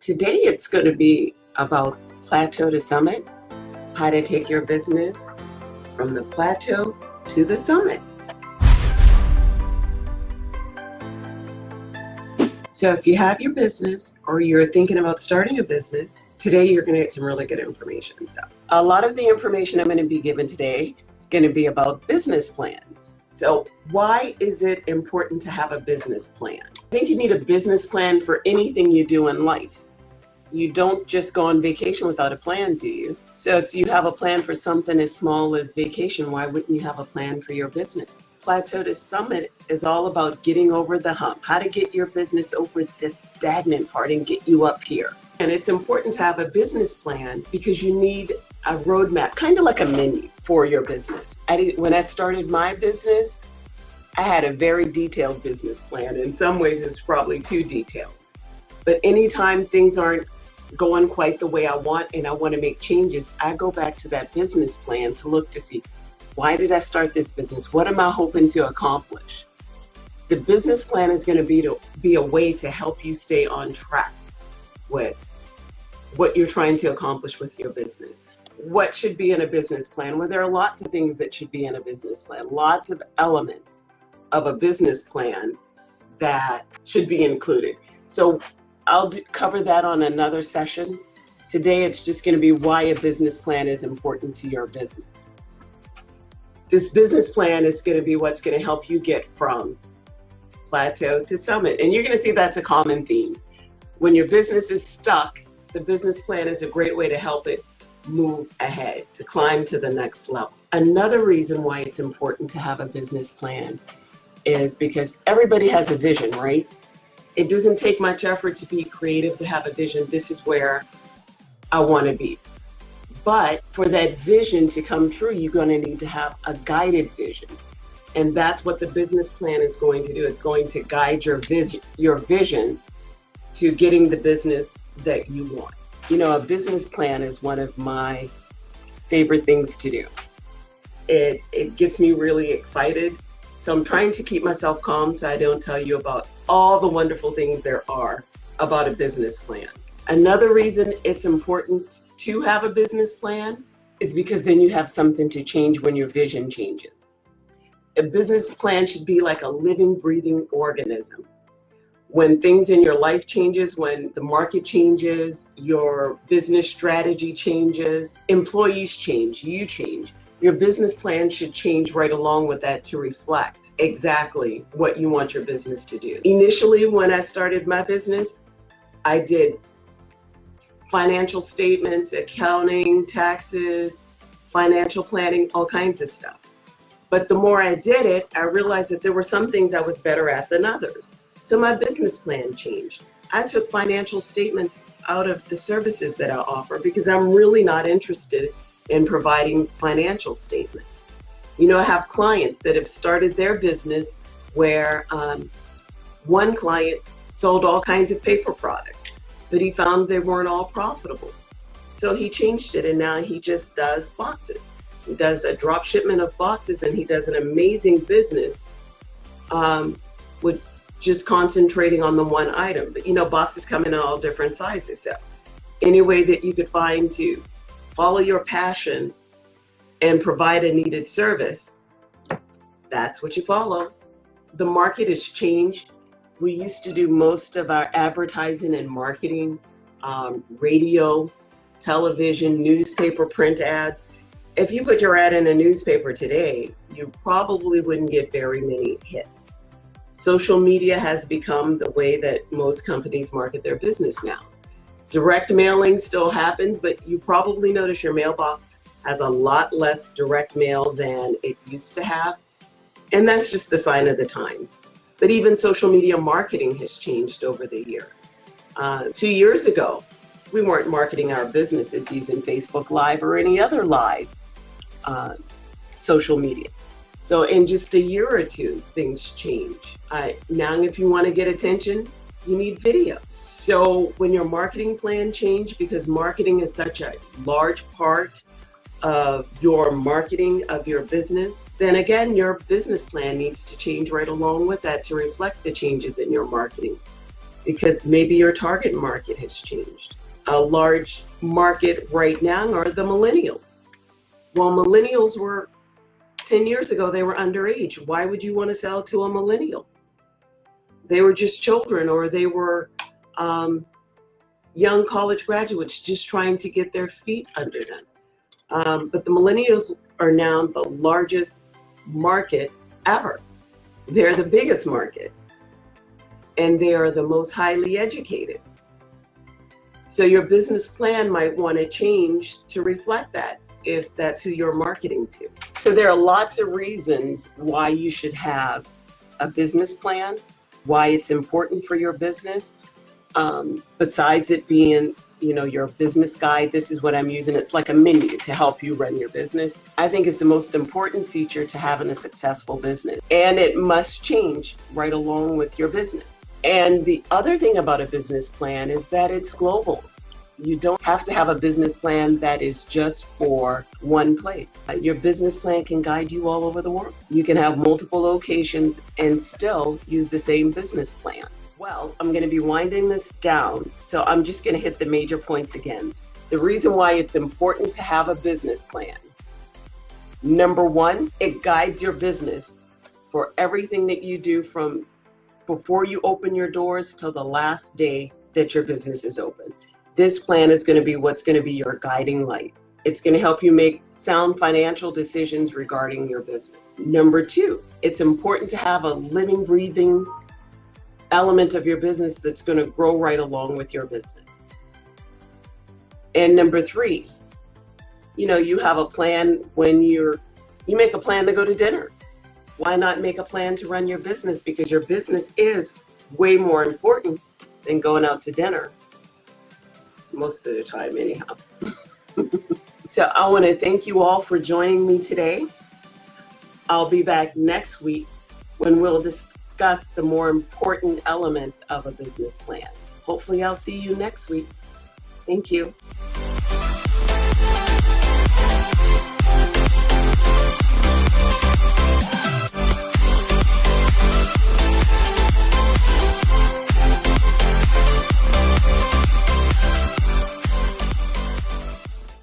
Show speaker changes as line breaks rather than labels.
Today it's going to be about Plateau to Summit, how to take your business from the plateau to the summit. So if you have your business or you're thinking about starting a business, today you're going to get some really good information. So a lot of the information I'm going to be giving today is going to be about business plans. So why is it important to have a business plan? I think you need a business plan for anything you do in life. You don't just go on vacation without a plan, do you? So if you have a plan for something as small as vacation, why wouldn't you have a plan for your business? Plateau to Summit is all about getting over the hump, how to get your business over this stagnant part and get you up here. And it's important to have a business plan because you need a roadmap, kind of like a menu for your business. When I started my business, I had a very detailed business plan. In some ways, it's probably too detailed. But anytime things aren't going quite the way I want and I want to make changes, I go back to that business plan to look to see, why did I start this business? What am I hoping to accomplish? The business plan is going to be a way to help you stay on track with what you're trying to accomplish with your business. What should be in a business plan? Well, there are lots of things that should be in a business plan, lots of elements of a business plan that should be included. So I'll cover that on another session. Today, it's just going to be why a business plan is important to your business. This business plan is going to be what's going to help you get from plateau to summit. And you're going to see that's a common theme. When your business is stuck, the business plan is a great way to help it move ahead, to climb to the next level. Another reason why it's important to have a business plan is because everybody has a vision, right? It doesn't take much effort to be creative, to have a vision. This is where I want to be. But for that vision to come true, you're going to need to have a guided vision. And that's what the business plan is going to do. It's going to guide your vision to getting the business that you want. You know, a business plan is one of my favorite things to do. It gets me really excited. So I'm trying to keep myself calm so I don't tell you about all the wonderful things there are about a business plan. Another reason it's important to have a business plan is because then you have something to change when your vision changes. A business plan should be like a living, breathing organism. When things in your life changes, when the market changes, your business strategy changes, employees change, you change. Your business plan should change right along with that to reflect exactly what you want your business to do. Initially, when I started my business, I did financial statements, accounting, taxes, financial planning, all kinds of stuff. But the more I did it, I realized that there were some things I was better at than others. So my business plan changed. I took financial statements out of the services that I offer because I'm really not interested in providing financial statements. You know, I have clients that have started their business where one client sold all kinds of paper products, but he found they weren't all profitable. So he changed it and now he just does boxes. He does a drop shipment of boxes and he does an amazing business with just concentrating on the one item. But you know, boxes come in all different sizes. So any way that you could find to follow your passion and provide a needed service, that's what you follow. The market has changed. We used to do most of our advertising and marketing, radio, television, newspaper, print ads. If you put your ad in a newspaper today, you probably wouldn't get very many hits. Social media has become the way that most companies market their business now. Direct mailing still happens, but you probably notice your mailbox has a lot less direct mail than it used to have. And that's just a sign of the times. But even social media marketing has changed over the years. 2 years ago, we weren't marketing our businesses using Facebook Live or any other live social media. So in just a year or two, things change. Now, if you want to get attention, you need video. So when your marketing plan changed, because marketing is such a large part of your marketing of your business, then again, your business plan needs to change right along with that to reflect the changes in your marketing because maybe your target market has changed. A large market right now are the millennials. Well, millennials were 10 years ago, they were underage. Why would you want to sell to a millennial? They were just children, or they were young college graduates just trying to get their feet under them. But the millennials are now the largest market ever. They're the biggest market, and they are the most highly educated. So your business plan might want to change to reflect that, if that's who you're marketing to. So there are lots of reasons why you should have a business plan, why it's important for your business. Besides it being, your business guide, this is what I'm using. It's like a menu to help you run your business. I think it's the most important feature to having a successful business, and it must change right along with your business. And the other thing about a business plan is that it's global. You don't have to have a business plan that is just for one place. Your business plan can guide you all over the world. You can have multiple locations and still use the same business plan. Well, I'm going to be winding this down, so I'm just going to hit the major points again. The reason why it's important to have a business plan. Number one, it guides your business for everything that you do from before you open your doors till the last day that your business is open. This plan is going to be what's going to be your guiding light. It's going to help you make sound financial decisions regarding your business. Number two, it's important to have a living, breathing element of your business that's going to grow right along with your business. And number three, you have a plan when you make a plan to go to dinner. Why not make a plan to run your business? Because your business is way more important than going out to dinner. Most of the time, anyhow. So I want to thank you all for joining me today. I'll be back next week when we'll discuss the more important elements of a business plan. Hopefully I'll see you next week. Thank you.